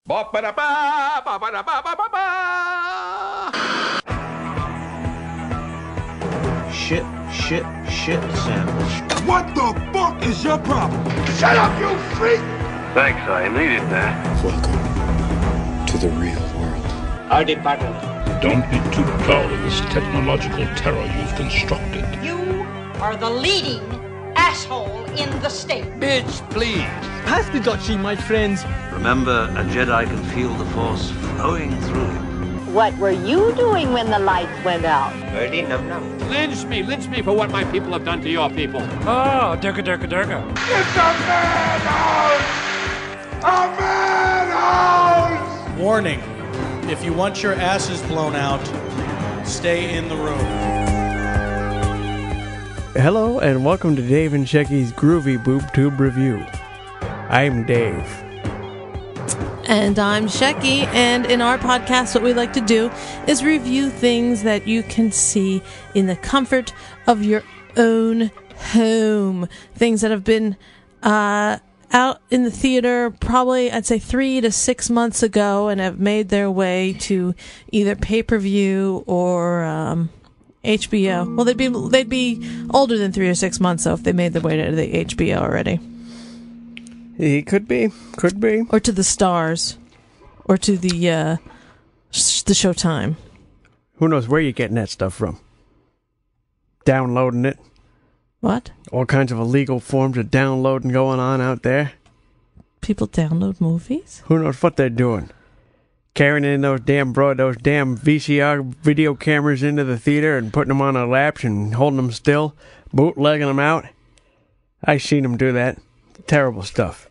Shit sandwich. What the fuck is your problem? Shut up, you freak! Thanks, I needed that. Welcome to the real world. Howdy, partner. Don't be too proud of this technological terror you've constructed. You are the leading asshole in the state. Bitch, please. Pass the Dutchie, my friends. Remember, a Jedi can feel the Force flowing through him. What were you doing when the lights went out? Birdie num num. Lynch me for what my people have done to your people. Ah, durga. It's a madhouse! A madhouse! Warning, if you want your asses blown out, stay in the room. Hello and welcome to Dave and Shecky's Groovy Boob Tube Review. I'm Dave. And I'm Shecky, and in our podcast what we like to do is review things that you can see in the comfort of your own home. Things that have been out in the theater probably, I'd say, 3 to 6 months ago and have made their way to either pay-per-view or HBO. Well, they'd be older than 3 or 6 months, though, if they made their way to the HBO already. He could be. Or to the Stars. Or to the Showtime. Who knows where you're getting that stuff from? Downloading it. What? All kinds of illegal forms of downloading going on out there. People download movies? Who knows what they're doing? Carrying in those damn VCR video cameras into the theater and putting them on their laps and holding them still, bootlegging them out. I seen them do that. Terrible stuff.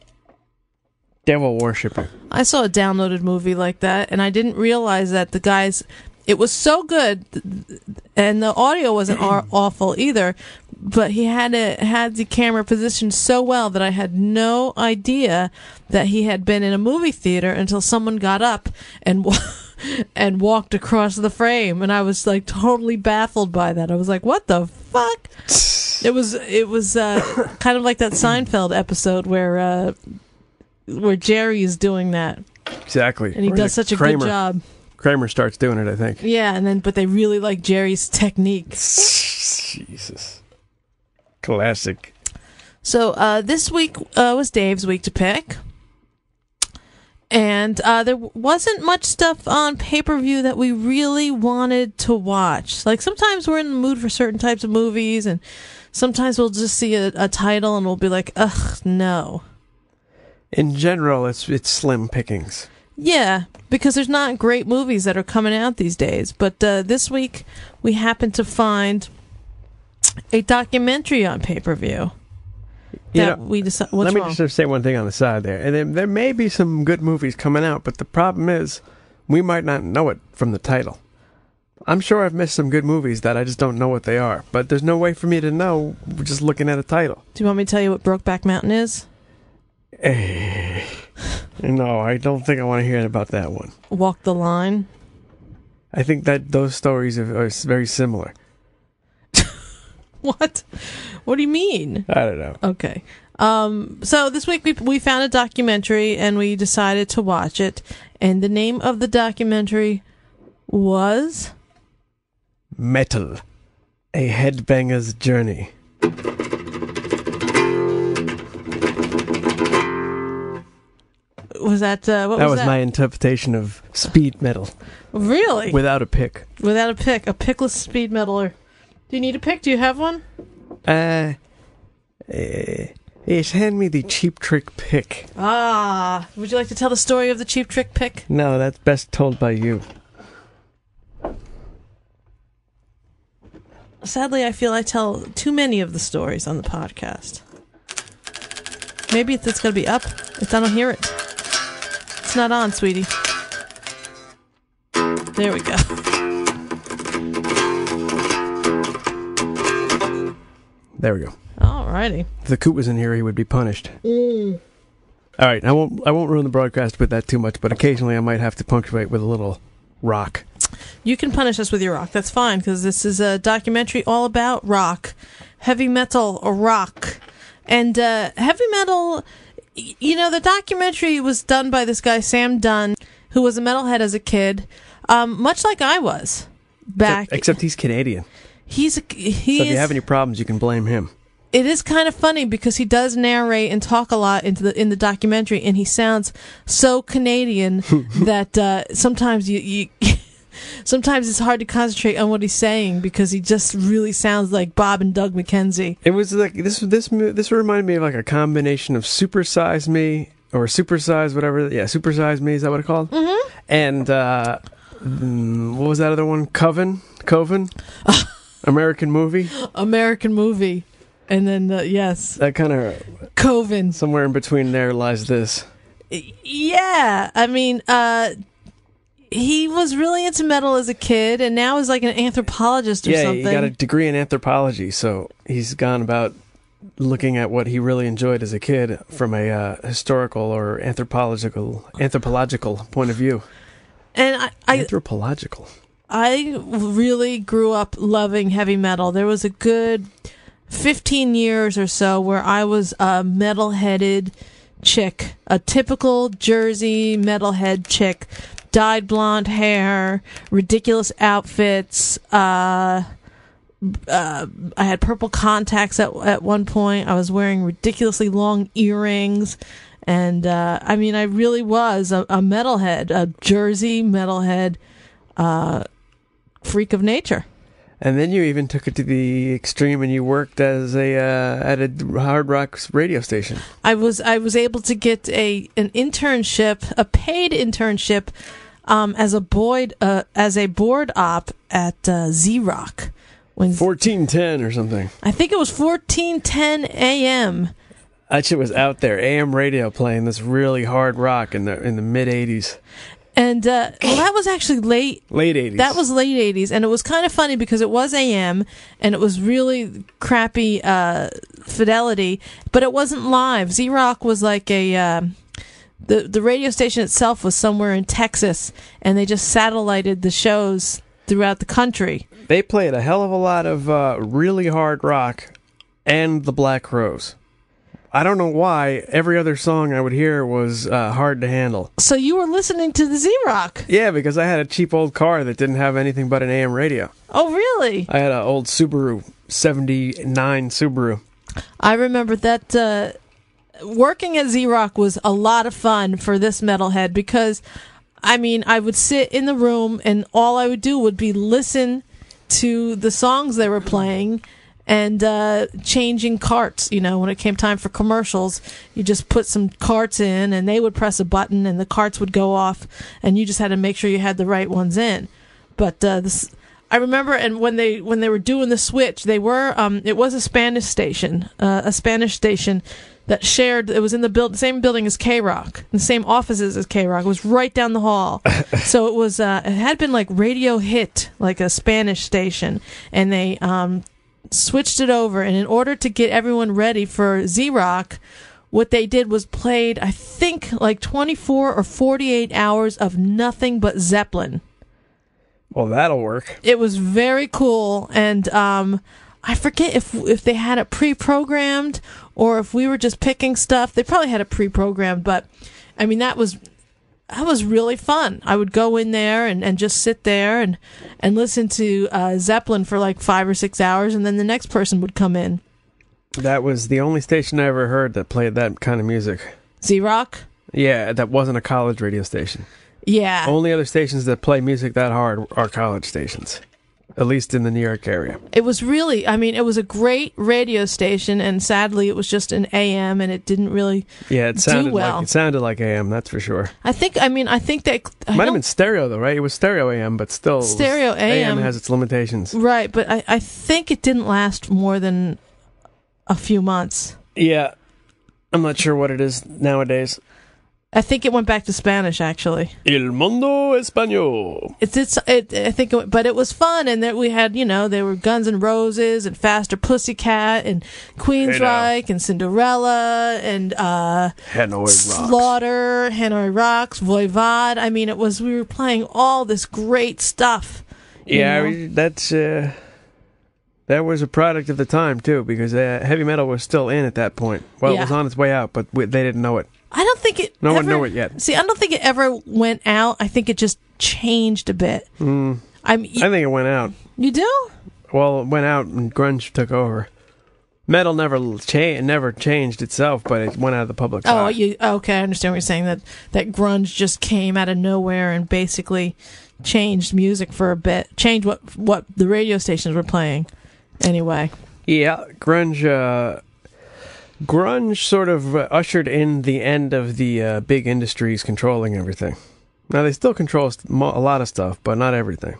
Devil worshiper. I saw a downloaded movie like that, and I didn't realize that the guys... It was so good, and the audio wasn't awful either, but he had the camera positioned so well that I had no idea that he had been in a movie theater until someone got up and and walked across the frame, and I was like totally baffled by that. I was like, what the fuck? It was kind of like that Seinfeld episode where Jerry is doing that. Exactly. And he does such a good job. Kramer starts doing it, I think. Yeah, but they really like Jerry's technique. Jesus. Classic. So this week was Dave's week to pick. And there wasn't much stuff on pay-per-view that we really wanted to watch. Like, sometimes we're in the mood for certain types of movies, and sometimes we'll just see a title and we'll be like, ugh, no. In general, it's slim pickings. Yeah, because there's not great movies that are coming out these days. But this week, we happened to find a documentary on pay-per-view. Let me just say one thing on the side there. And there may be some good movies coming out, but the problem is we might not know it from the title. I'm sure I've missed some good movies that I just don't know what they are, but there's no way for me to know just looking at a title. Do you want me to tell you what Brokeback Mountain is? No, I don't think I want to hear about that one. Walk the Line? I think that those stories are very similar. What? What do you mean? I don't know. Okay. So this week we found a documentary and we decided to watch it. And the name of the documentary was... Metal. A Headbanger'S Journey. Was that... what was that? That was my interpretation of speed metal. Really? Without a pick. Without a pick. A pickless speed metaler. Do you need a pick? Do you have one? Yes, hand me the Cheap Trick pick. Ah, would you like to tell the story of the Cheap Trick pick? No, that's best told by you. Sadly, I feel I tell too many of the stories on the podcast. Maybe it's going to be up. I don't hear it. It's not on, sweetie. There we go. There we go. Alrighty. If the coot was in here, he would be punished. All right, I won't ruin the broadcast with that too much, but occasionally I might have to punctuate with a little rock. You can punish us with your rock. That's fine, because this is a documentary all about rock. Heavy metal or rock. And heavy metal The documentary was done by this guy, Sam Dunn, who was a metalhead as a kid, much like I was back. Except he's Canadian. So if you have any problems, you can blame him. It is kind of funny because he does narrate and talk a lot in the documentary, and he sounds so Canadian that sometimes you sometimes it's hard to concentrate on what he's saying because he just really sounds like Bob and Doug McKenzie. It was like this reminded me of like a combination of Super Size Me or Super Size whatever. Yeah, Super Size Me, is that what it's called? Mm-hmm. And what was that other one? Coven. American Movie. And then, yes. That kind of... Coven. Somewhere in between there lies this. Yeah. I mean, he was really into metal as a kid, and now is like an anthropologist or something. Yeah, he got a degree in anthropology, so he's gone about looking at what he really enjoyed as a kid from a historical or anthropological point of view. And Anthropological. I really grew up loving heavy metal. There was a good 15 years or so where I was a metal-headed chick, a typical Jersey metalhead chick, dyed blonde hair, ridiculous outfits. I had purple contacts at one point. I was wearing ridiculously long earrings. And, I really was a metalhead, a Jersey metalhead, freak of nature. And then you even took it to the extreme, and you worked as at a hard rock radio station. I was able to get an internship, a paid internship, as a board op at Z-Rock. 1410 or something. I think it was 1410 AM. That shit was out there. AM radio playing this really hard rock in the mid '80s. And that was actually late 80s. That was late 80s, and it was kind of funny because it was AM, and it was really crappy fidelity, but it wasn't live. Z-Rock was like the radio station itself was somewhere in Texas, and they just satellited the shows throughout the country. They played a hell of a lot of really hard rock and the Black Crowes. I don't know why every other song I would hear was hard to handle. So you were listening to the Z-Rock? Yeah, because I had a cheap old car that didn't have anything but an AM radio. Oh, really? I had an old Subaru, 79 Subaru. I remember that working at Z-Rock was a lot of fun for this metalhead because, I would sit in the room and all I would do would be listen to the songs they were playing and changing carts. When it came time for commercials, you just put some carts in and they would press a button and the carts would go off and you just had to make sure you had the right ones in. But I remember, and when they were doing the switch, they were it was a Spanish station that shared. It was in the same building as K-Rock, the same offices as K-Rock. It was right down the hall. So it was it had been like Radio Hit, like a Spanish station, and they switched it over, and in order to get everyone ready for Z-Rock, what they did was played, I think, like 24 or 48 hours of nothing but Zeppelin. Well, that'll work. It was very cool, and I forget if they had it pre-programmed or if we were just picking stuff. They probably had it pre-programmed, but that was really fun. I would go in there and just sit there and listen to Zeppelin for like 5 or 6 hours, and then the next person would come in. That was the only station I ever heard that played that kind of music. Z-Rock? Yeah, that wasn't a college radio station. Yeah. Only other stations that play music that hard are college stations. At least in the New York area. It was really, it was a great radio station, and sadly it was just an AM, and it didn't really do well. It sounded like AM, that's for sure. I think that... Might have been stereo, though, right? It was stereo AM, but still... Stereo AM has its limitations. Right, but I think it didn't last more than a few months. Yeah. I'm not sure what it is nowadays. I think it went back to Spanish, actually. El Mundo Español. But it was fun, and that we had, there were Guns N' Roses and Faster Pussycat and Queensryche and Cinderella and Hanoi Slaughter, Hanoi Rocks, Voivod. We were playing all this great stuff. Yeah, that's That was a product of the time, too, because heavy metal was still in at that point. Well, it was on its way out, but they didn't know it. I don't think it No one knew it yet. See, I don't think it ever went out. I think it just changed a bit. I think it went out. You do? Well, it went out and grunge took over. Metal never changed itself, but it went out of the public's eye. Okay, I understand what you're saying, that grunge just came out of nowhere and basically changed music for a bit, changed what the radio stations were playing. Anyway. Yeah, grunge sort of ushered in the end of the big industries controlling everything. Now, they still control a lot of stuff, but not everything.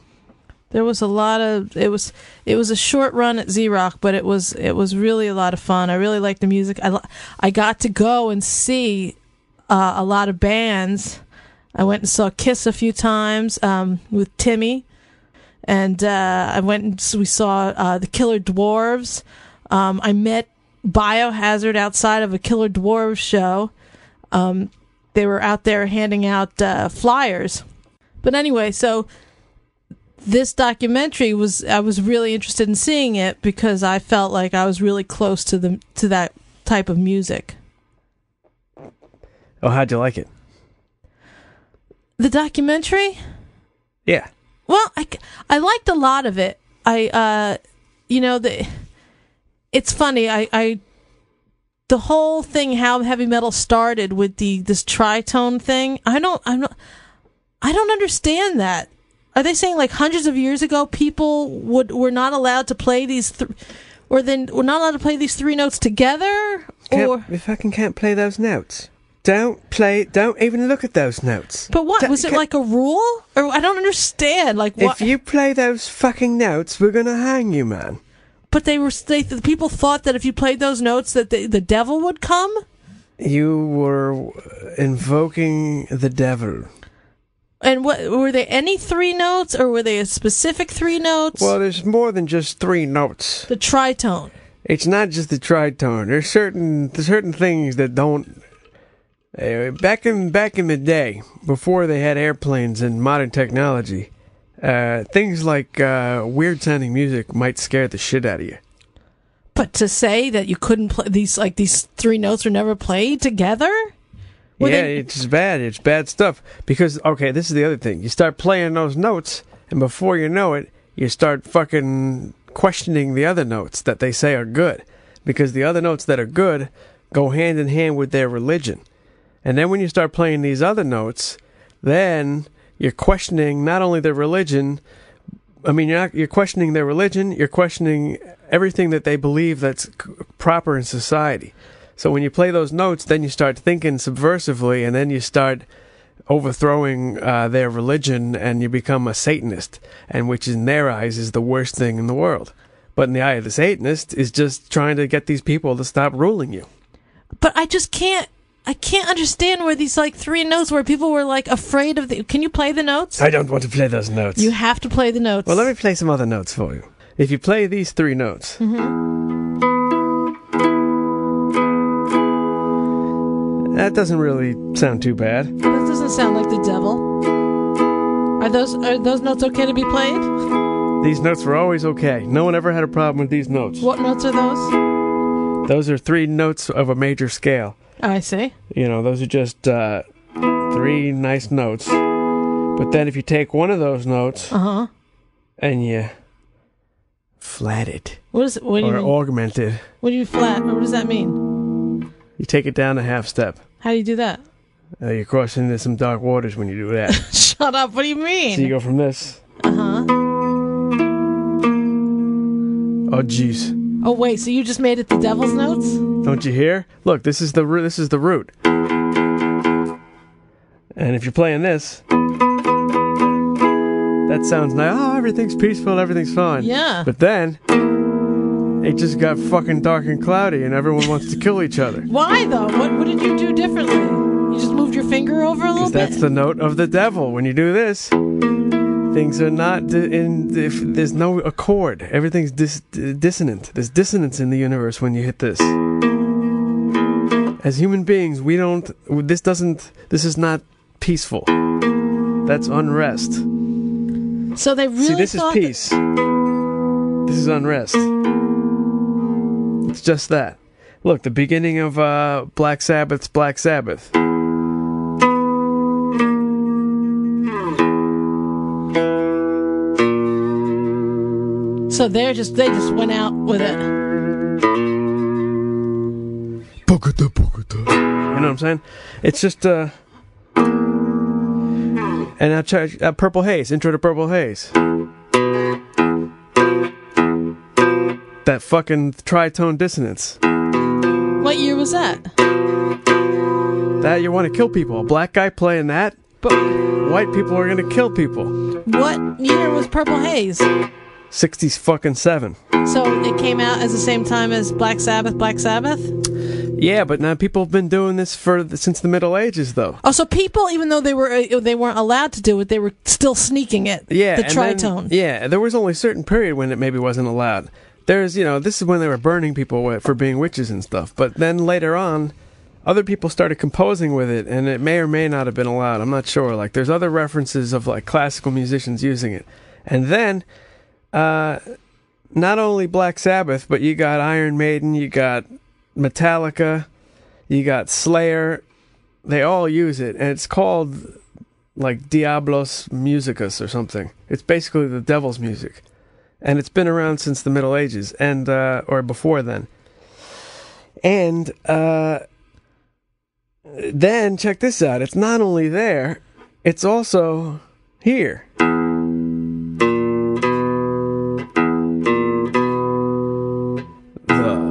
There was a lot of it was a short run at Z-Rock, but it was really a lot of fun. I really liked the music. I got to go and see a lot of bands. I went and saw Kiss a few times with Timmy, and we saw the Killer Dwarves. I met Biohazard outside of a Killer Dwarves show. They were out there handing out flyers. But anyway, so this documentary I was really interested in seeing it because I felt like I was really close to that type of music. Oh, how'd you like it? The documentary? Yeah. Well, I liked a lot of it. It's funny. The whole thing, how heavy metal started with this tritone thing. I don't understand that. Are they saying like hundreds of years ago people were not allowed to play these, or then were not allowed to play these three notes together? You fucking can't play those notes. Don't even look at those notes. But what? Was it like a rule? Or I don't understand. Like, what? If you play those fucking notes, we're gonna hang you, man. But the people thought that if you played those notes that the devil would come? You were invoking the devil. And what were there any three notes, or were they a specific three notes? Well, there's more than just three notes. The tritone. It's not just the tritone. There's certain things that don't. Back in the day, before they had airplanes and modern technology, things like weird sounding music might scare the shit out of you. But to say that you couldn't play these three notes were never played together? It's bad. It's bad stuff. Because, okay, this is the other thing. You start playing those notes, and before you know it, you start fucking questioning the other notes that they say are good. Because the other notes that are good go hand in hand with their religion. And then when you start playing these other notes, then you're questioning not only their religion, you're questioning their religion, you're questioning everything that they believe that's proper in society. So when you play those notes, then you start thinking subversively, and then you start overthrowing their religion, and you become a Satanist, and which in their eyes is the worst thing in the world. But in the eye of the Satanist is just trying to get these people to stop ruling you. But I can't understand where these three notes where people were afraid of the. Can you play the notes? I don't want to play those notes. You have to play the notes. Well, let me play some other notes for you. If you play these three notes. That doesn't really sound too bad. That doesn't sound like the devil. Are those notes okay to be played? These notes were always okay. No one ever had a problem with these notes. What notes are those? Those are three notes of a major scale. Oh, I see. Those are just three nice notes. But then if you take one of those notes and you flat it. What do you mean? Augment it. What do you flat? What does that mean? You take it down a half step. How do you do that? You're crossing into some dark waters when you do that. Shut up. What do you mean? So you go from this. Uh-huh. Oh, jeez. Oh, wait. So you just made it the devil's notes? Don't you hear? Look, this is the root. And if you're playing this, that sounds nice. Oh, everything's peaceful, everything's fine. Yeah. But then it just got fucking dark and cloudy, and everyone wants to kill each other. Why though? What did you do differently? You just moved your finger over a little bit? That's the note of the devil. When you do this, things are not there's no accord. Everything's dissonant. There's dissonance in the universe when you hit this. As human beings, this is not peaceful. That's unrest. So they really See, this is peace. This is unrest. It's just that. Look, the beginning of Black Sabbath's Black Sabbath. So they just went out with it. You know what I'm saying? It's just and now check Purple Haze, intro to Purple Haze. That fucking tritone dissonance. What year was that? That you want to kill people. A black guy playing that, but white people are gonna kill people. What year was Purple Haze? 60s fucking 7. So it came out at the same time as Black Sabbath, Black Sabbath? Yeah, but now people have been doing this since the Middle Ages, though. Oh, so people, even though they weren't allowed to do it, they were still sneaking it. Yeah, the tritone. There was only a certain period when it maybe wasn't allowed. There's, this is when they were burning people for being witches and stuff. But then later on, other people started composing with it, and it may or may not have been allowed. I'm not sure. Like, there's other references of like classical musicians using it, and then. Not only Black Sabbath, but you got Iron Maiden, you got Metallica, you got Slayer. They all use it, and it's called like Diablos Musicus or something. It's basically the devil's music, and it's been around since the Middle Ages and or before then. And then check this out. It's not only there, it's also here.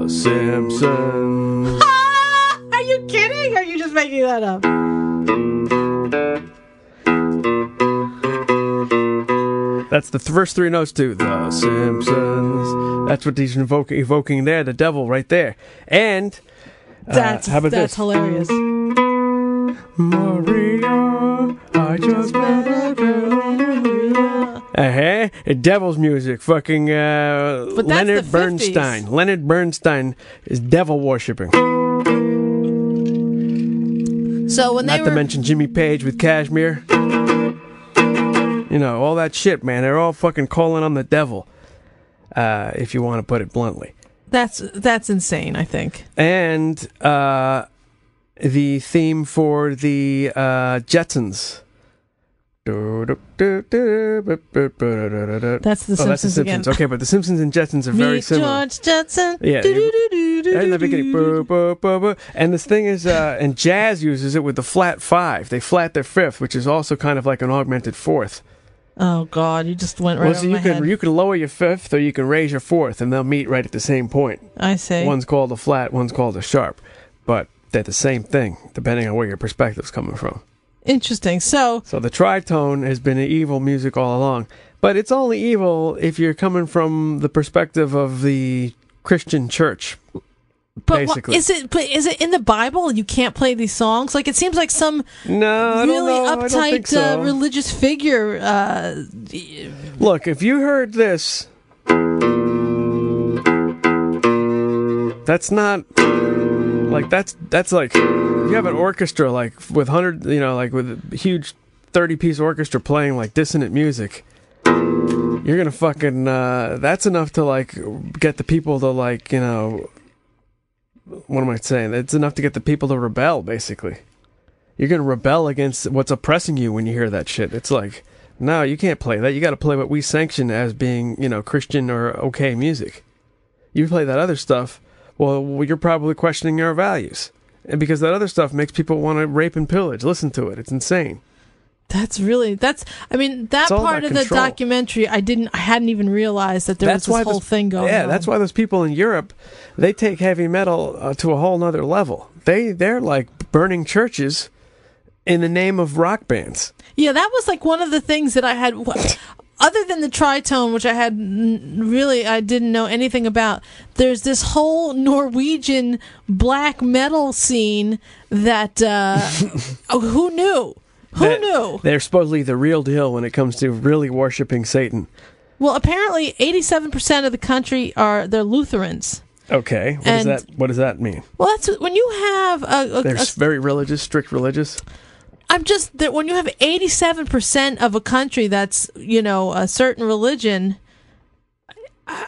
Simpsons. Are you kidding? Or are you just making that up? That's the first 3 notes to The Simpsons. That's what he's evoking there, the devil right there. And that's this? Hilarious. Maria, I just met a girl. Devil's music. Fucking Leonard Bernstein. Leonard Bernstein is devil worshipping. So when Not to mention Jimmy Page with Kashmir. All that shit, man. They're all fucking calling on the devil. If you want to put it bluntly. That's insane, I think. And the theme for the Jetsons. That's the Simpsons again. Okay, but the Simpsons and Jetsons are very similar. George Jetson. Yeah. In the beginning, and this thing is, and jazz uses it with the flat 5. They flat their 5th, which is also kind of like an augmented 4th. Oh God, you just went right over my head. You can lower your 5th, or you can raise your 4th, and they'll meet right at the same point. I see. One's called a flat, one's called a sharp, but they're the same thing, depending on where your perspective's coming from. Interesting. So the tritone has been an evil music all along, but it's only evil if you're coming from the perspective of the Christian church. But basically. Is it in the Bible? You can't play these songs. Like it seems like some really uptight religious figure. Look, if you heard this, that's not like that's like. You have an orchestra like with 100, like with a huge 30-piece orchestra playing like dissonant music. You're gonna fucking that's enough to like get the people to like what am I saying? It's enough to get the people to rebel. Basically, you're gonna rebel against what's oppressing you when you hear that shit. It's like, no, you can't play that. You got to play what we sanction as being Christian or okay music. You play that other stuff, well, you're probably questioning our values. And because that other stuff makes people want to rape and pillage. Listen to it. It's insane. That part of the documentary, I hadn't even realized that there was this whole thing going on. Yeah, that's why those people in Europe, they take heavy metal to a whole nother level. They're like burning churches in the name of rock bands. Yeah, that was like one of the things that I had... Other than the tritone, which I didn't know anything about, there's this whole Norwegian black metal scene that, who knew? Who knew? They're supposedly the real deal when it comes to really worshiping Satan. Well, apparently 87% of the country they're Lutherans. Okay, what does that mean? Well, that's when you have they're very religious, strict religious. I'm just that when you have 87% of a country that's a certain religion,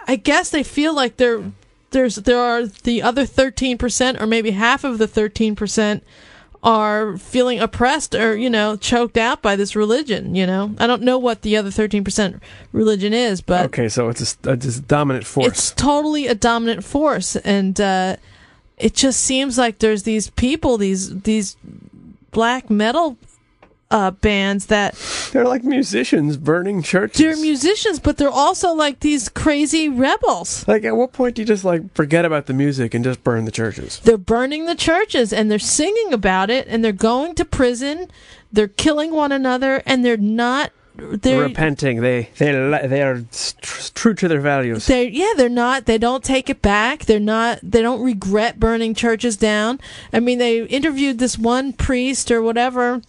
I guess they feel like there are the other 13%, or maybe half of the 13%, are feeling oppressed or, choked out by this religion, I don't know what the other 13% religion is, but... Okay, so it's a dominant force. It's totally a dominant force, and it just seems like there's these people, these black metal bands that... They're like musicians burning churches. They're musicians, but they're also like these crazy rebels. Like, at what point do you just, forget about the music and just burn the churches? They're burning the churches, and they're singing about it, and they're going to prison, they're killing one another, and they're not... They're repenting. They are true to their values. They're not. They don't take it back. They don't regret burning churches down. I mean, they interviewed this one priest or whatever...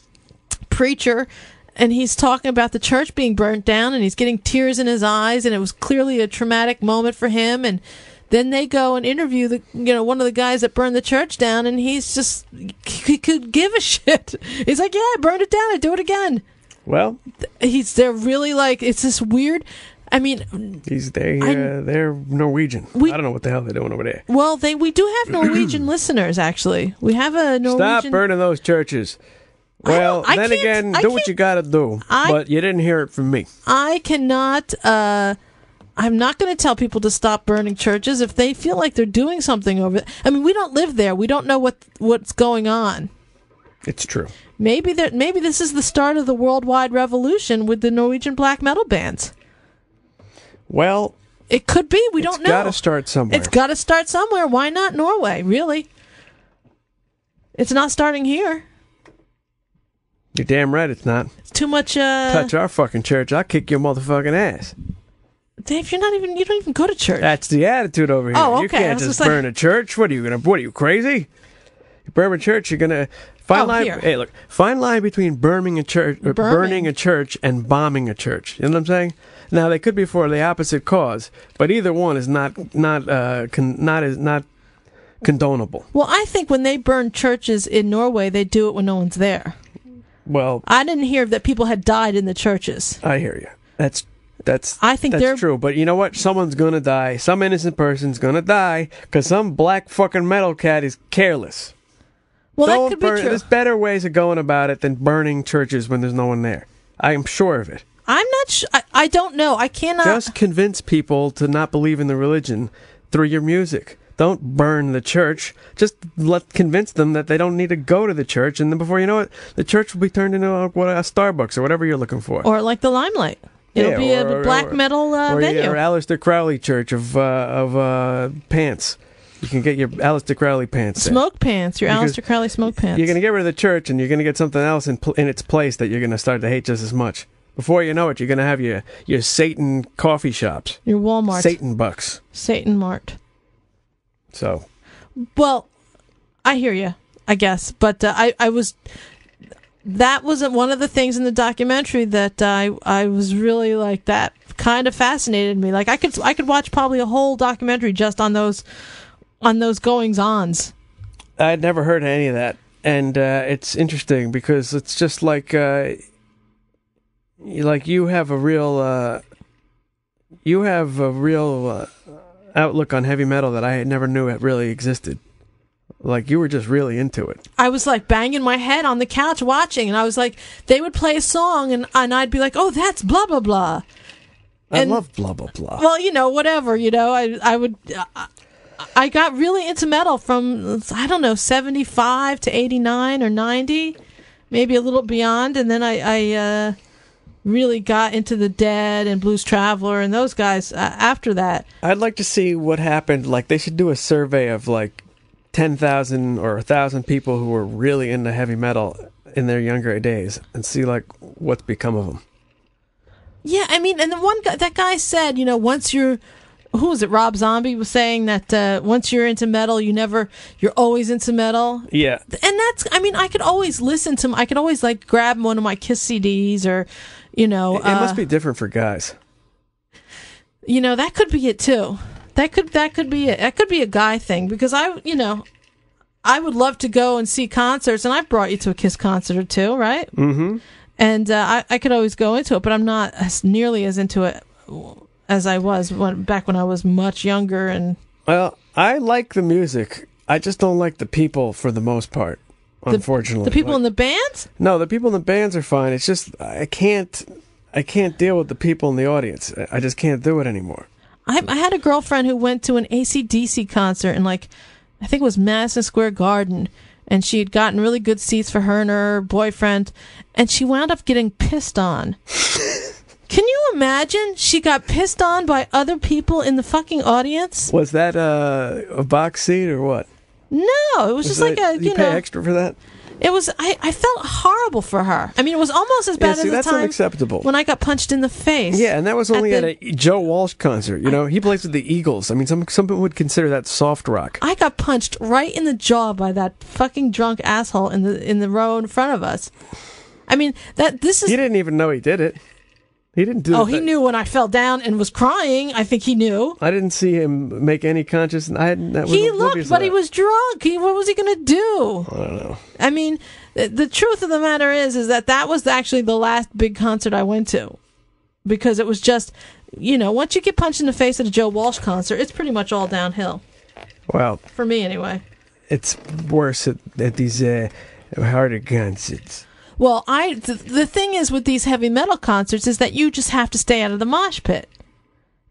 preacher, and he's talking about the church being burnt down, and he's getting tears in his eyes, and it was clearly a traumatic moment for him. And then they go and interview one of the guys that burned the church down, and he's just, he could give a shit. He's like, yeah, I burned it down, I'd do it again. Well, they're really like, it's this weird. I mean, they're Norwegian. I don't know what the hell they're doing over there. Well, we do have Norwegian listeners. Actually, we have a Norwegian. Stop burning those churches. Well, then again, do what you gotta do. But you didn't hear it from me. I cannot, I'm not going to tell people to stop burning churches if they feel like they're doing something over it. I mean, we don't live there. We don't know what's going on. It's true. Maybe this is the start of the worldwide revolution with the Norwegian black metal bands. Well, it could be. We don't know. It's got to start somewhere. It's got to start somewhere. Why not Norway, really? It's not starting here. You're damn right it's not. It's too much, touch our fucking church, I'll kick your motherfucking you Dave, you don't even go to church. That's the attitude over here. Oh, okay. You can't just burn a church. What are you crazy? You burn a church, you're gonna Hey, look, fine line between burning a church and bombing a church. You know what I'm saying? Now they could be for the opposite cause, but either one is not condonable. Well, I think when they burn churches in Norway, they do it when no one's there. Well, I didn't hear that people had died in the churches. I hear you. That's that's true. But you know what? Someone's gonna die. Some innocent person's gonna die because some black fucking metal cat is careless. Well, that could be true. There's better ways of going about it than burning churches when there's no one there. I am sure of it. I'm not sure. I don't know. I cannot. Just convince people to not believe in the religion through your music. Don't burn the church. Just convince them that they don't need to go to the church, and then before you know it, the church will be turned into a Starbucks or whatever you're looking for. Or like the Limelight. It'll be a black metal venue. Or Aleister Crowley Church of pants. You can get your Aleister Crowley pants. Smoke pants. Your Aleister Crowley smoke pants. You're going to get rid of the church, and you're going to get something else in its place that you're going to start to hate just as much. Before you know it, you're going to have your Satan coffee shops. Your Walmart. Satan Bucks. Satan Mart. So. Well, I hear you, I guess. But that wasn't one of the things in the documentary that I was really like, that kind of fascinated me. Like I could watch probably a whole documentary just on those goings-ons. I'd never heard of any of that, and it's interesting because it's just like you have a real outlook on heavy metal that I never knew it really existed. Like, you were just really into it. I was like banging my head on the couch watching, and I was like, they would play a song, and I'd be like, oh, that's blah blah blah. I love blah blah blah. Well, whatever, I got really into metal from, I don't know, 75 to 89 or 90, maybe a little beyond, and then I really got into the Dead and Blues Traveler and those guys after that. I'd like to see what happened. Like, they should do a survey of 10,000 or 1,000 people who were really into heavy metal in their younger days and see what's become of them. Yeah, I mean, and the one guy, that guy said, once you're, who was it? Rob Zombie was saying that once you're into metal, you're always into metal. Yeah. And that's, I mean, I could always grab one of my Kiss CDs or, it must be different for guys. That could be it too. That could be it. That could be a guy thing because I would love to go and see concerts, and I've brought you to a Kiss concert or two, right? Mm-hmm. And I could always go into it, but I'm not nearly as into it as I was back when I was much younger. And well, I like the music. I just don't like the people for the most part. Unfortunately, the people in the bands? No, the people in the bands are fine. It's just I can't deal with the people in the audience. I just can't do it anymore. I had a girlfriend who went to an AC/DC concert in, like, I think it was Madison Square Garden, and she had gotten really good seats for her and her boyfriend, and she wound up getting pissed on. Can you imagine? She got pissed on by other people in the fucking audience? Was that a box seat or what? No, it was just like a, you pay extra for that? It was, I felt horrible for her. I mean, it was almost as bad as the that's time unacceptable. when I got punched in the face. Yeah, and that was only at a Joe Walsh concert. You know, he plays with the Eagles. I mean, some people would consider that soft rock. I got punched right in the jaw by that fucking drunk asshole in the row in front of us. I mean, this is... He didn't even know he did it. He didn't do it. Oh, he knew when I fell down and was crying. I think he knew. I didn't see him make any conscious... He looked, but he was drunk. What was he going to do? I don't know. I mean, the truth of the matter is that was actually the last big concert I went to. Because it was just, once you get punched in the face at a Joe Walsh concert, it's pretty much all downhill. Well... For me, anyway. It's worse at these harder concerts. Well, the thing is with these heavy metal concerts is that you just have to stay out of the mosh pit.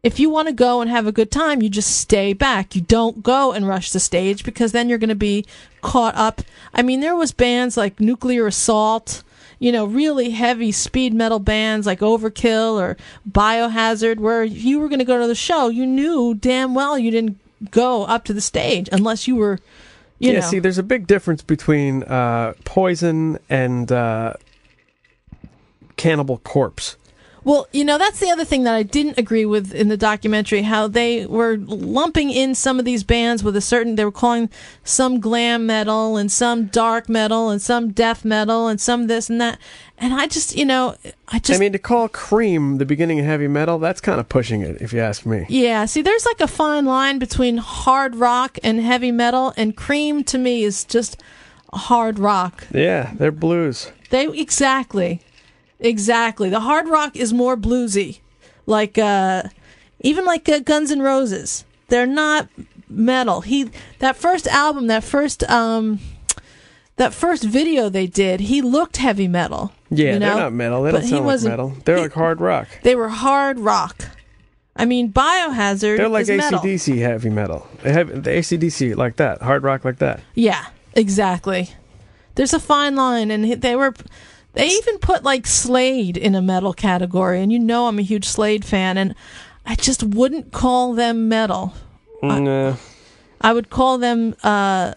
If you want to go and have a good time, you just stay back. You don't go and rush the stage because then you're going to be caught up. I mean, there was bands like Nuclear Assault, really heavy speed metal bands like Overkill or Biohazard, where if you were going to go to the show, you knew damn well you didn't go up to the stage unless you were... See, there's a big difference between Poison and Cannibal Corpse. Well, that's the other thing that I didn't agree with in the documentary, how they were lumping in some of these bands with they were calling some glam metal and some dark metal and some death metal and some this and that. And I mean, to call Cream the beginning of heavy metal, that's kind of pushing it, if you ask me. Yeah, see, there's like a fine line between hard rock and heavy metal, and Cream, to me, is just hard rock. Yeah, they're blues. Exactly. The hard rock is more bluesy. Like, even like Guns N' Roses. They're not metal. That first album, that first video they did, he looked heavy metal. Yeah, they're not metal. They don't sound like metal. They're like hard rock. They were hard rock. I mean, Biohazard. They're like AC/DC heavy metal. They have the AC/DC like that, hard rock like that. Yeah, exactly. There's a fine line, and they even put like Slade in a metal category, and I'm a huge Slade fan, and I just wouldn't call them metal. No. I would call them hard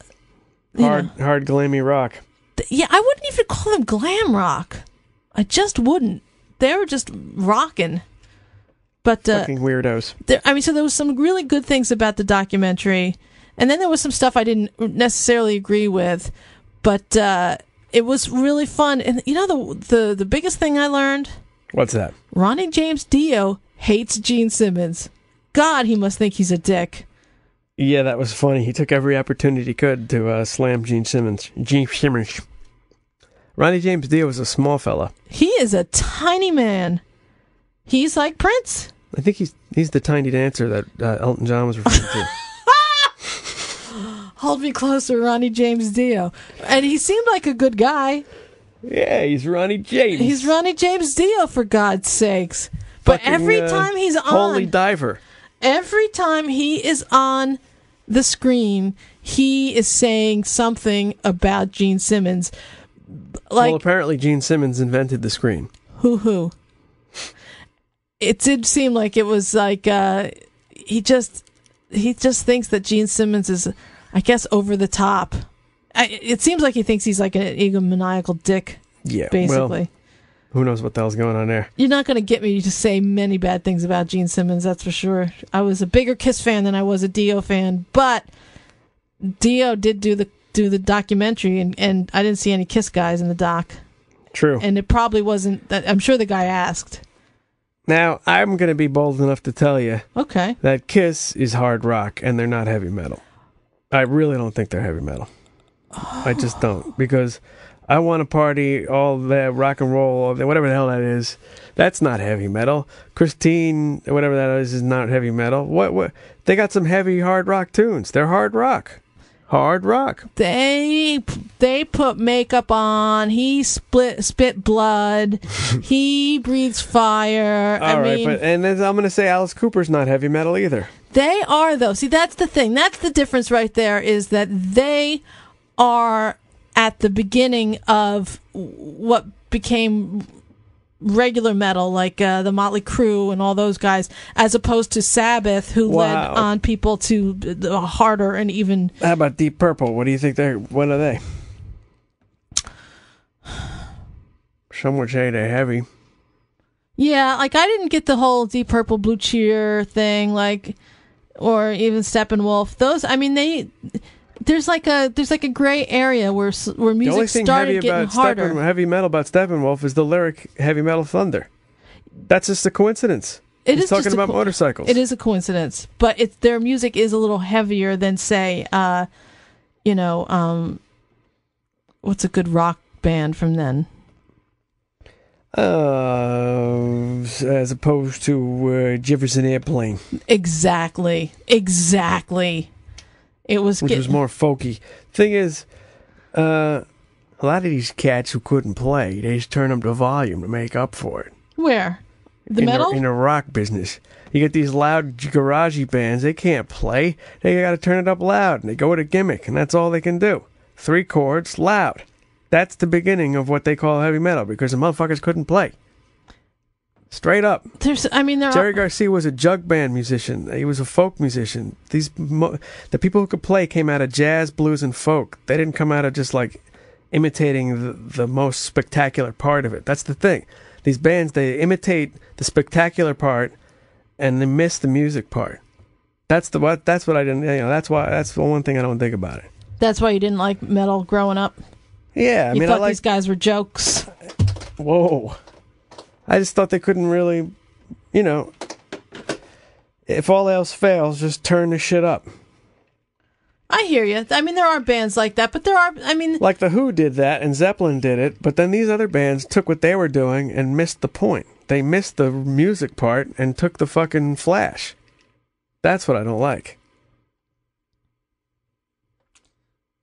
glammy rock. Yeah, I wouldn't even call them glam rock. I just wouldn't. They were just rocking. But fucking weirdos. So there was some really good things about the documentary, and then there was some stuff I didn't necessarily agree with, but it was really fun. And the biggest thing I learned? What's that? Ronnie James Dio hates Gene Simmons. God, he must think he's a dick. Yeah, that was funny. He took every opportunity he could to slam Gene Simmons. Ronnie James Dio was a small fella. He is a tiny man. He's like Prince. I think he's the tiny dancer that Elton John was referring to. Hold me closer, Ronnie James Dio. And he seemed like a good guy. Yeah, he's Ronnie James. He's Ronnie James Dio, for God's sakes. But every time he's on... Holy diver. Every time he is on the screen, he is saying something about Gene Simmons. Well, apparently Gene Simmons invented the screen. Who? It did seem like it was like he just thinks that Gene Simmons is, I guess, over the top. It seems like he thinks he's like an egomaniacal dick. Yeah, basically. Well, who knows what the hell's going on there? You're not going to get me to say many bad things about Gene Simmons, that's for sure. I was a bigger Kiss fan than I was a Dio fan, but Dio did do the documentary, and I didn't see any Kiss guys in the doc. True. And it probably wasn't that. I'm sure the guy asked. Now, I'm going to be bold enough to tell you that Kiss is hard rock, and they're not heavy metal. I really don't think they're heavy metal. I just don't, because I want to party all that rock and roll, whatever the hell that is, That's not heavy metal. Christine, whatever that is not heavy metal. What? They got some heavy hard rock tunes. They're hard rock. Hard rock. They put makeup on. He spit blood. He breathes fire. All right, and then I'm going to say Alice Cooper's not heavy metal either. They are, though. See, that's the thing. That's the difference right there, is that they are at the beginning of what became regular metal, like the Motley Crue and all those guys, as opposed to Sabbath, who led on people to the harder and even... How about Deep Purple? What do you think what are they? Some would say they're heavy. Yeah, like I didn't get the whole Deep Purple Blue Cheer thing, like, or even Steppenwolf. Those, I mean, there's like a gray area where music started getting harder. Heavy metal about Steppenwolf is the lyric "Heavy Metal Thunder." That's just a coincidence. He's talking about motorcycles. It is a coincidence, but their music is a little heavier than, say, what's a good rock band from then? As opposed to Jefferson Airplane. Exactly. It was which was more folky. Thing is, a lot of these cats who couldn't play, they just turn up the volume to make up for it. Where? Metal? In the rock business. You get these loud garagey bands, they can't play. They got to turn it up loud, and they go with a gimmick, and that's all they can do. 3 chords, loud. That's the beginning of what they call heavy metal, because the motherfuckers couldn't play. Straight up. Jerry Garcia was a jug band musician. He was a folk musician. The people who could play came out of jazz, blues, and folk. They didn't come out of just like imitating the most spectacular part of it. That's the thing. These bands, they imitate the spectacular part, and they miss the music part. That's what I didn't. That's the one thing I don't think about it. That's why you didn't like metal growing up. Yeah, I thought these guys were jokes. Whoa. I just thought they couldn't really, if all else fails, just turn the shit up. I hear you. I mean, there are bands like that, but like The Who did that, and Zeppelin did it, but then these other bands took what they were doing and missed the point. They missed the music part and took the fucking flash. That's what I don't like.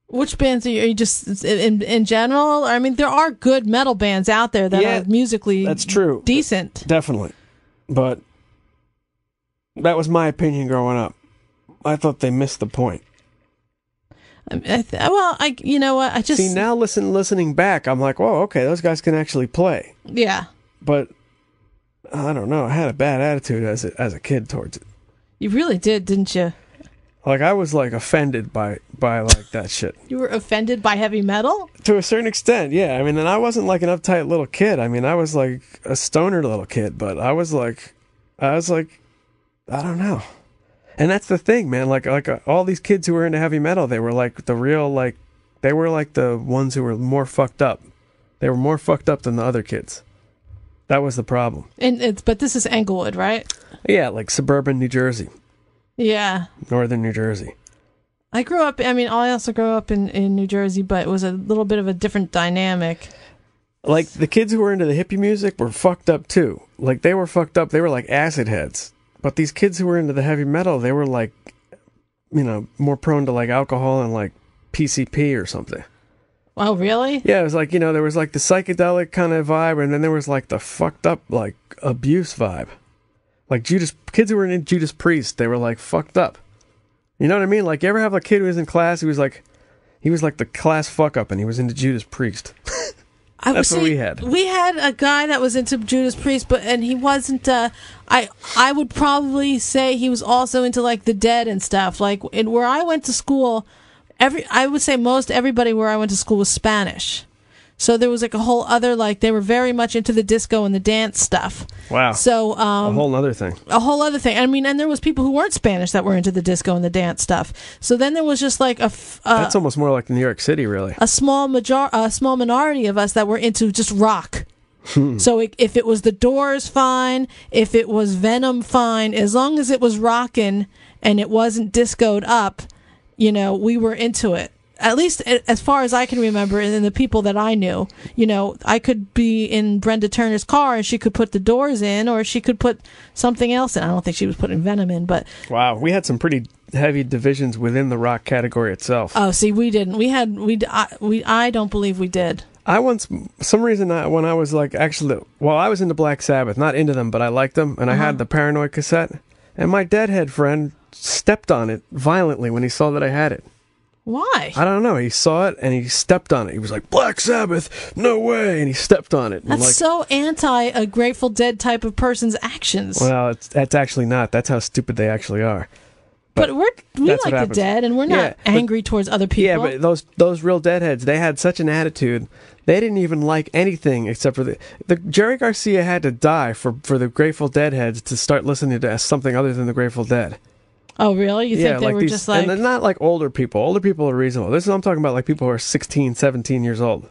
Which bands are you just in general? I mean, there are good metal bands out there that are musically that's true. Decent. Definitely. But that was my opinion growing up. I thought they missed the point. You know what? I just see now. Listening back, I'm like, whoa, okay, those guys can actually play. Yeah. But I don't know. I had a bad attitude as a kid towards it. You really did, didn't you? Like I was like offended by like that shit. You were offended by heavy metal? To a certain extent, yeah. I mean, and I wasn't like an uptight little kid. I mean, I was like a stoner little kid, but I was like, I don't know. And that's the thing, man. Like all these kids who were into heavy metal, they were like the real they were like the ones who were more fucked up. They were more fucked up than the other kids. That was the problem. But this is Englewood, right? Yeah, like suburban New Jersey. Yeah. Northern New Jersey. I also grew up in New Jersey, but it was a little bit of a different dynamic. Like, the kids who were into the hippie music were fucked up, too. Like, they were fucked up. They were like acid heads. But these kids who were into the heavy metal, they were like, more prone to like alcohol and like PCP or something. Oh, really? Yeah, it was like, there was like the psychedelic kind of vibe, and then there was like the fucked up, like, abuse vibe. Like kids who were in Judas Priest, they were like fucked up. You know what I mean? Like, you ever have a kid who was in class, he was like the class fuck up, and he was into Judas Priest. That's what we had. We had a guy that was into Judas Priest, and he wasn't. I would probably say he was also into like the Dead and stuff. Like where I went to school, I would say most everybody where I went to school was Spanish. So there was like a whole other, like, they were very much into the disco and the dance stuff. Wow. So a whole other thing. A whole other thing. I mean, and there was people who weren't Spanish that were into the disco and the dance stuff. So then there was just like that's almost more like New York City, really. A small minority of us that were into just rock. So if it was The Doors, fine. If it was Venom, fine. As long as it was rocking and it wasn't discoed up, we were into it. at least as far as I can remember, and the people that I knew, I could be in Brenda Turner's car and she could put the Doors in, or she could put something else in. I don't think she was putting Venom in, but wow, we had some pretty heavy divisions within the rock category itself. Oh, see, we didn't. I don't believe we did. I once, some reason, when I was like, actually, well, I was into Black Sabbath, not into them, but I liked them, and I had the Paranoid cassette, and my Deadhead friend stepped on it violently when he saw that I had it. Why? I don't know. He saw it and he stepped on it. He was like, Black Sabbath, no way, and he stepped on it. That's so anti a Grateful Dead type of person's actions. Well, that's actually not. That's how stupid they actually are. But we like the Dead, and we're not angry towards other people. Yeah, but those real Deadheads, they had such an attitude. They didn't even like anything except for the Jerry Garcia had to die for the Grateful Deadheads to start listening to something other than the Grateful Dead. Oh, really? You think they were just like... And they're not like older people. Older people are reasonable. I'm talking about like people who are 16, 17 years old.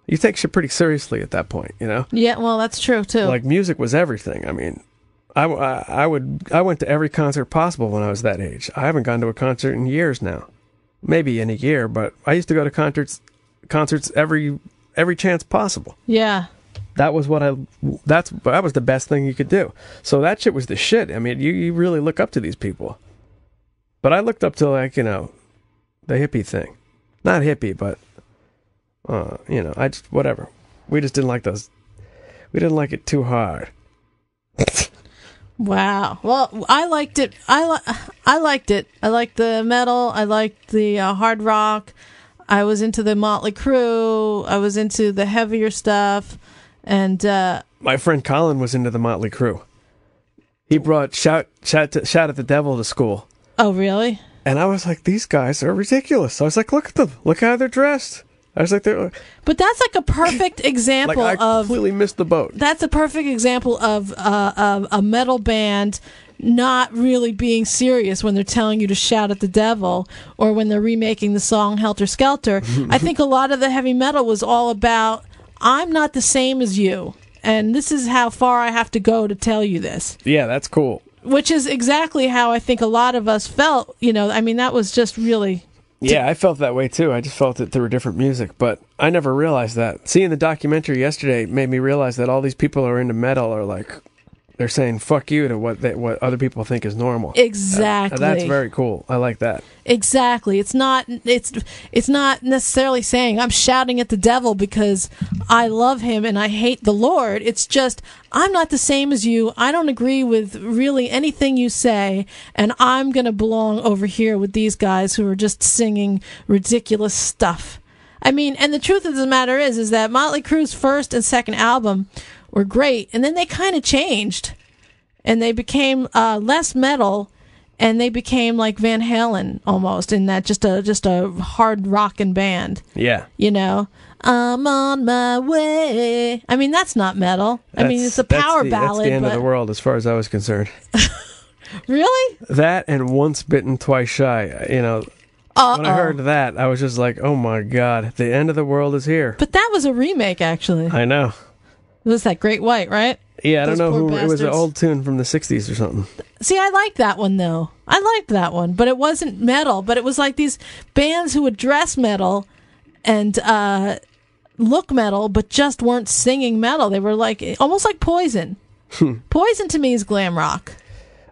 You take shit pretty seriously at that point, Yeah, well, that's true, too. Like, music was everything. I mean... I went to every concert possible when I was that age. I haven't gone to a concert in years now, maybe in a year, but I used to go to concerts every chance possible. Yeah, that was that was the best thing you could do. So that shit was the shit. I mean, you really look up to these people. But I looked up to the hippie thing, not hippie, but I just whatever. We just didn't like those. We didn't like it too hard. Wow. Well, I liked it. I liked it. I liked the metal. I liked the hard rock. I was into the Motley Crue. I was into the heavier stuff. And my friend Colin was into the Motley Crue. He brought Shout at the Devil to school. Oh, really? And I was like, these guys are ridiculous. I was like, look at them. Look how they're dressed. I was like, but that's like a perfect example I completely missed the boat. That's a perfect example of a metal band not really being serious when they're telling you to shout at the devil, or when they're remaking the song Helter Skelter. I think a lot of the heavy metal was all about, I'm not the same as you, and this is how far I have to go to tell you this. Yeah, that's cool. Which is exactly how I think a lot of us felt. I mean, that was just really... Yeah, I felt that way too. I just felt that there were different music, but I never realized that. Seeing the documentary yesterday made me realize that all these people who are into metal are like, they're saying "fuck you" to what other people think is normal. Exactly. That's very cool. I like that. Exactly. It's not necessarily saying I'm shouting at the devil because I love him and I hate the Lord. It's just, I'm not the same as you. I don't agree with really anything you say, and I'm going to belong over here with these guys who are just singing ridiculous stuff. I mean, and the truth of the matter is that Motley Crue's first and second album were great, and then they kind of changed, and they became less metal, and they became like Van Halen almost, in that just a hard rockin' band. Yeah. I'm on my way. I mean, that's not metal. I mean, it's a power ballad. That's the end of the world as far as I was concerned. Really? That and Once Bitten, Twice Shy. When I heard that, I was just like, oh my God, the end of the world is here. But that was a remake, actually. I know. It was that Great White, right? Yeah, I don't know who. It was an old tune from the 60s or something. See, I liked that one, though. I liked that one, but it wasn't metal. But it was like these bands who would dress metal and look metal, but just weren't singing metal. They were like almost like Poison. Poison to me is glam rock.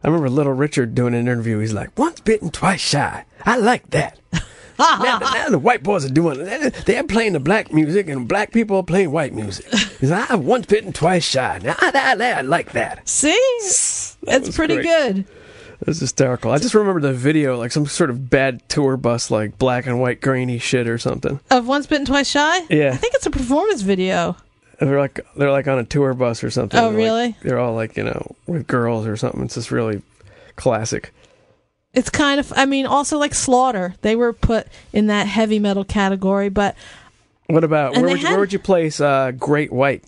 I remember Little Richard doing an interview. He's like, "Once bitten, twice shy. I like that." now the white boys are doing it. They're playing the black music, and black people are playing white music. He's like, "I'm once bitten, twice shy. Now I like that." See, it's pretty good. That's hysterical. I just remember the video, like some sort of bad tour bus, like black and white grainy shit or something. Of Once Bitten, Twice Shy? Yeah. I think it's a performance video. They're like on a tour bus or something. Oh, really? They're all like, with girls or something. It's just really classic. It's kind of, also like Slaughter. They were put in that heavy metal category, but... What about, where would you place Great White?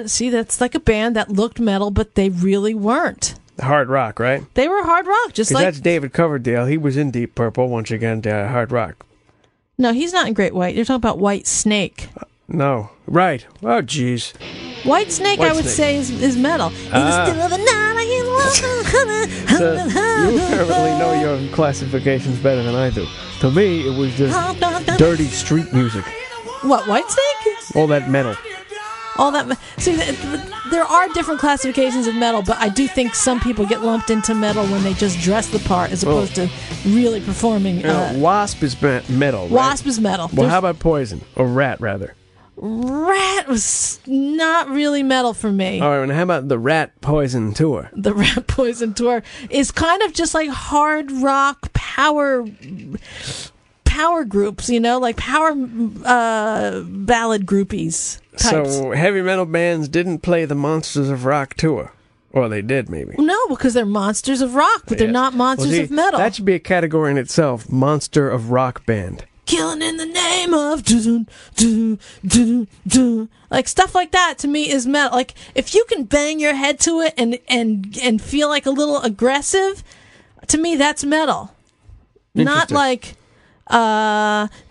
See, that's like a band that looked metal, but they really weren't. Hard rock, right? They were hard rock, just like... that's David Coverdale. He was in Deep Purple, once again, hard rock. No, he's not in Great White. You're talking about White Snake. No. Right. Oh, jeez. White Snake, I would say, is metal. In the still of the night, I hear the So you apparently know your classifications better than I do. To me, it was just dirty street music. What, Whitesnake? All that metal. All that. See, there are different classifications of metal, but I do think some people get lumped into metal when they just dress the part as opposed to really performing. Wasp is metal. Right? Wasp is metal. Well, how about Poison? Or Rat, rather? Rat was not really metal for me. All right, and how about the Rat Poison Tour? The Rat Poison Tour is kind of just like hard rock power groups, like power ballad groupies types. So heavy metal bands didn't play the Monsters of Rock tour. Or they did, maybe. No, because they're monsters of rock, but they're not monsters of metal. That should be a category in itself, Monster of Rock Band. Killing in the name of like stuff like that to me is metal. Like if you can bang your head to it and feel like a little aggressive, to me that's metal. Not like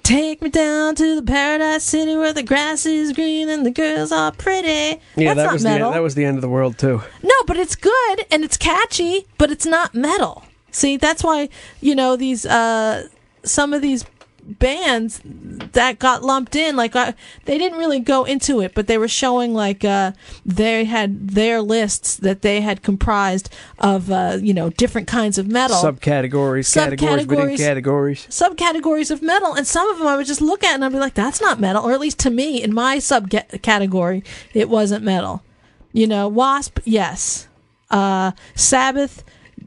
take me down to the paradise city where the grass is green and the girls are pretty. Yeah, that's not metal. That was the end of the world too. No, but it's good and it's catchy, but it's not metal. See, that's why these some of these bands that got lumped in, like they didn't really go into it, but they were showing like they had their lists that they had comprised of different kinds of metal, categories within categories, subcategories of metal, and some of them I would just look at and I'd be like, that's not metal, or at least to me in my subcategory it wasn't metal. Wasp, yes. Sabbath,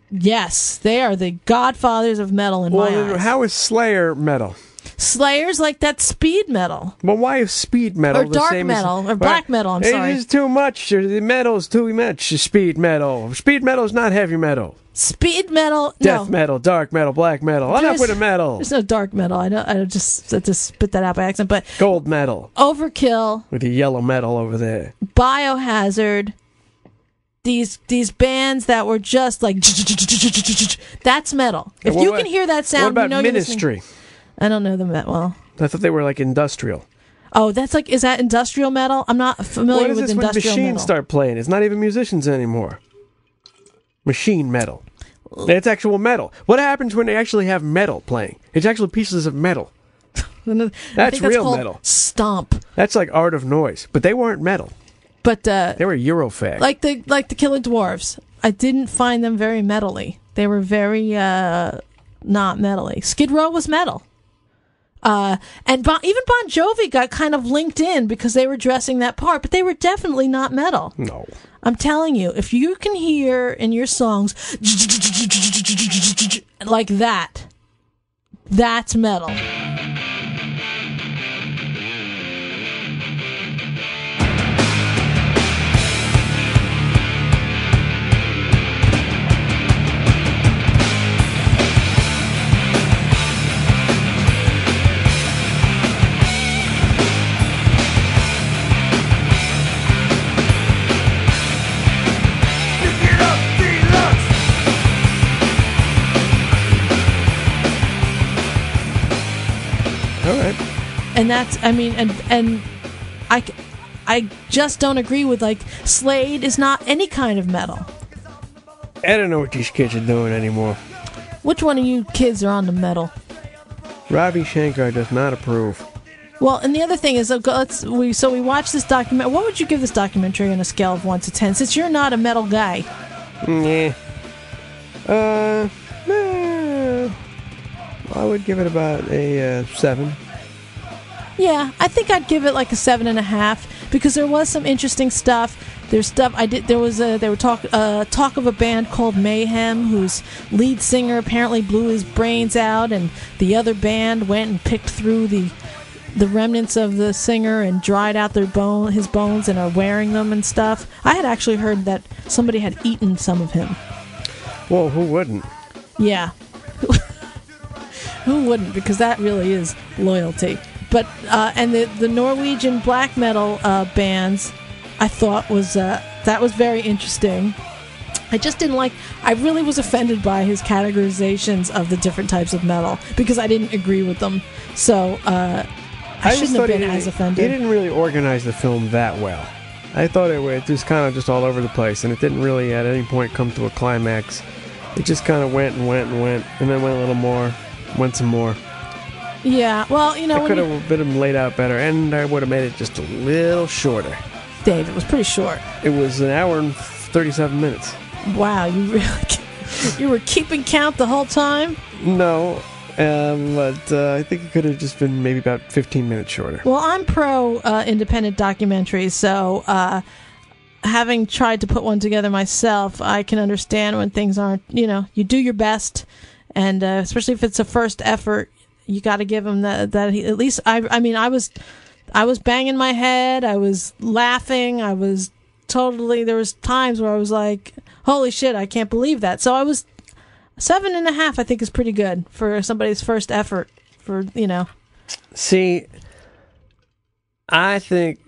yes, they are the godfathers of metal in my eyes. How is Slayer metal? Slayer's like that speed metal. Well, why is speed metal or the dark same metal or black metal? I'm sorry. It is too much. The metal is too much. Speed metal. Speed metal is not heavy metal. Speed metal, death metal, dark metal, black metal. Enough with the metal. There's no dark metal. I just spit that out by accident. But gold metal, Overkill, with the yellow metal over there. Biohazard. These bands that were just like that's metal. If you can hear that sound, what about Ministry? I don't know them that well. I thought they were like industrial. Oh, that's like, is that industrial metal? I'm not familiar with industrial metal. What is this when machines start playing? It's not even musicians anymore. Machine metal. It's actual metal. What happens when they actually have metal playing? It's actually pieces of metal. That's real metal. Stomp. That's like Art of Noise. But they weren't metal. But they were Eurofag. Like the Killer Dwarfs. I didn't find them very metally. They were very not metally. Skid Row was metal. And even Bon Jovi got kind of linked in because they were dressing that part, but they were definitely not metal. No. I'm telling you, if you can hear in your songs like that, that's metal. And that's, I mean, and I just don't agree with, like, Slade is not any kind of metal. I don't know what these kids are doing anymore. Which one of you kids are on the metal? Ravi Shankar does not approve. Well, and the other thing is, we watched this document. What would you give this documentary on a scale of 1 to 10? Since you're not a metal guy. Yeah. I would give it about a 7. Yeah, I think I'd give it like a 7.5 because there was some interesting stuff. There's stuff I did. There were talk of a band called Mayhem, whose lead singer apparently blew his brains out, and the other band went and picked through the remnants of the singer and dried out his bones and are wearing them and stuff. I had actually heard that somebody had eaten some of him. Well, who wouldn't? Yeah. Who wouldn't? Because that really is loyalty. But and the Norwegian black metal bands, I thought that was very interesting. I just didn't like. I really was offended by his categorizations of the different types of metal because I didn't agree with them. So I shouldn't have been as offended. He didn't really organize the film that well. I thought it was just kind of just all over the place, and it didn't really at any point come to a climax. It just kind of went and went and went, and then went a little more, went some more. Yeah, well, you know, I could have been laid out better, and I would have made it just a little shorter. Dave, it was pretty short. It was an hour and 37 minutes. Wow, you were keeping count the whole time? No, but I think it could have just been maybe about 15 minutes shorter. Well, I'm pro independent documentaries, so having tried to put one together myself, I can understand when things aren't, you do your best, and especially if it's a first effort, you got to give him that at least, I was banging my head, I was laughing, I was totally, there was times where I was like, holy shit, I can't believe that. So I was 7.5, I think is pretty good for somebody's first effort for, See, I think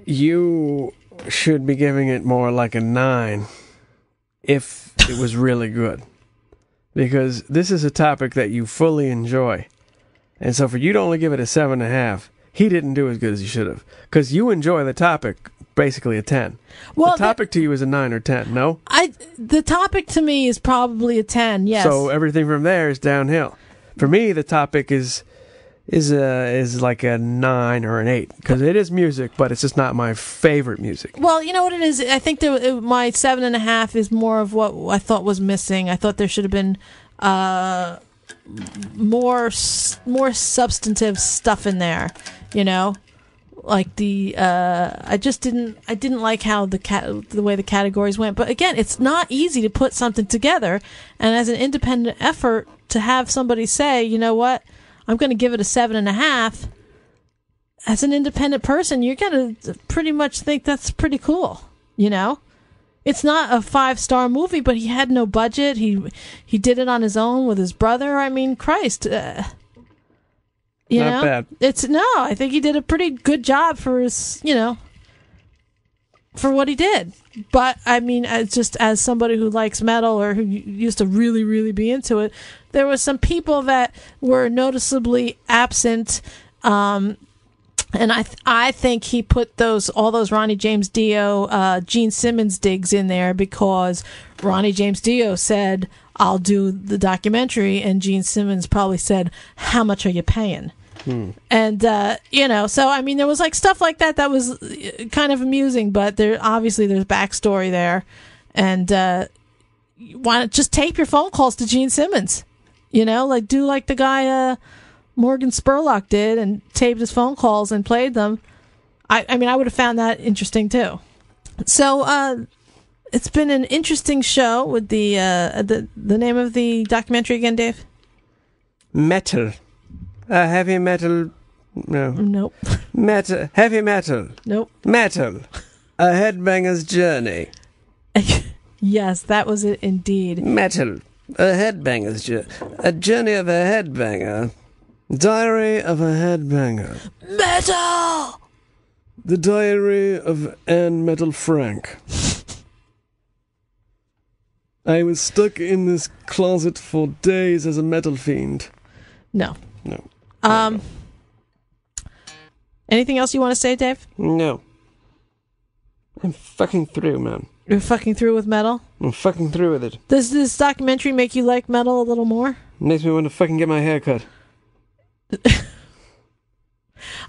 you should be giving it more like a 9 if it was really good. Because this is a topic that you fully enjoy. And so for you to only give it a 7.5, he didn't do as good as he should have. Because you enjoy the topic, basically a 10. Well, the topic to you is a 9 or 10, no? The topic to me is probably a 10, yes. So everything from there is downhill. For me, the topic is like a 9 or an 8. Because it is music, but it's just not my favorite music. Well, you know what it is? I think my 7.5 is more of what I thought was missing. I thought there should have been more substantive stuff in there, like the I didn't like how the way the categories went. But again, it's not easy to put something together, and as an independent effort to have somebody say, you know what, I'm going to give it a 7.5. As an independent person, you're going to pretty much think that's pretty cool, It's not a 5-star movie, but he had no budget. He did it on his own with his brother. I mean, Christ, not bad. I think he did a pretty good job for his, for what he did. But I mean, as somebody who likes metal or who used to really, really be into it, there was some people that were noticeably absent. And I think he put all those Ronnie James Dio, Gene Simmons digs in there because Ronnie James Dio said, I'll do the documentary, and Gene Simmons probably said, how much are you paying? And, so, I mean, there was like stuff like that was kind of amusing, but there's backstory there. And why not just tape your phone calls to Gene Simmons? Do like the guy Morgan Spurlock did and taped his phone calls and played them. I mean, I would have found that interesting too. So it's been an interesting show with the name of the documentary again, Dave? Metal. Heavy metal. No. Nope. Metal. Heavy metal. Nope. Metal. A Headbanger'S Journey. Yes, that was it indeed. Metal. A Headbanger'S Journey. A Journey of a Headbanger. Diary of a Headbanger. Metal! The Diary of Ann Metal Frank. I was stuck in this closet for days as a metal fiend. No. No. Anything else you want to say, Dave? No. I'm fucking through, man. You're fucking through with metal? I'm fucking through with it. Does this documentary make you like metal a little more? Makes me want to fucking get my hair cut.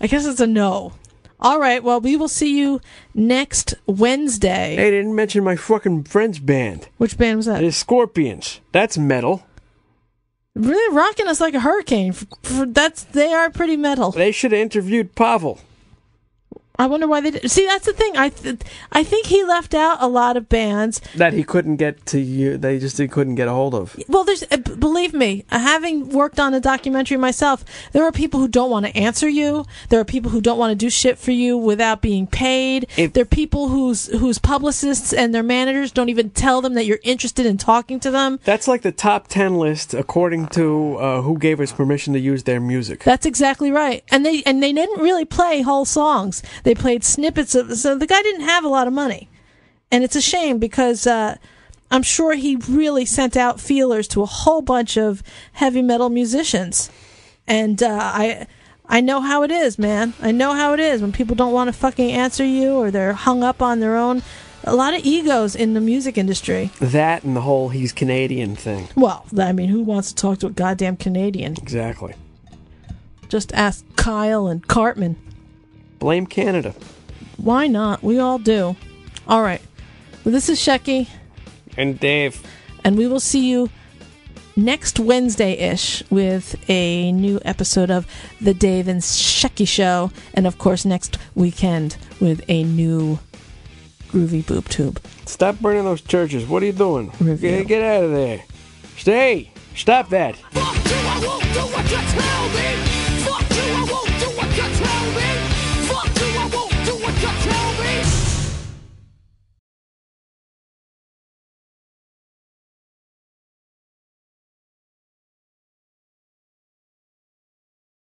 I guess it's a no. All right, well, we will see you next Wednesday. Hey, didn't mention my fucking friend's band. Which band was that? The Scorpions. That's metal. Really rocking us like a hurricane. They are pretty metal. They should have interviewed Pavel. I wonder why they did. See, that's the thing. I think he left out a lot of bands that he couldn't get to you. They couldn't get a hold of. Well, believe me, having worked on a documentary myself, there are people who don't want to answer you. There are people who don't want to do shit for you without being paid. There are people whose publicists and their managers don't even tell them that you're interested in talking to them. That's like the top 10 list according to who gave us permission to use their music. That's exactly right. And they didn't really play whole songs. They played snippets of, so the guy didn't have a lot of money. And it's a shame because I'm sure he really sent out feelers to a whole bunch of heavy metal musicians. And I I know how it is, man. I know how it is when people don't want to fucking answer you or they're hung up on their own. A lot of egos in the music industry. That and the whole he's Canadian thing. Well, I mean, who wants to talk to a goddamn Canadian? Exactly. Just ask Kyle and Cartman. Blame Canada. Why not? We all do. All right. Well, this is Shecky. And Dave. And we will see you next Wednesday-ish with a new episode of The Dave and Shecky Show. And, of course, next weekend with a new Groovy Boob Tube. Stop burning those churches. What are you doing? Get out of there. Stay. Stop that. Fuck you, I won't do what you tell me. Fuck you, I won't do what you tell me.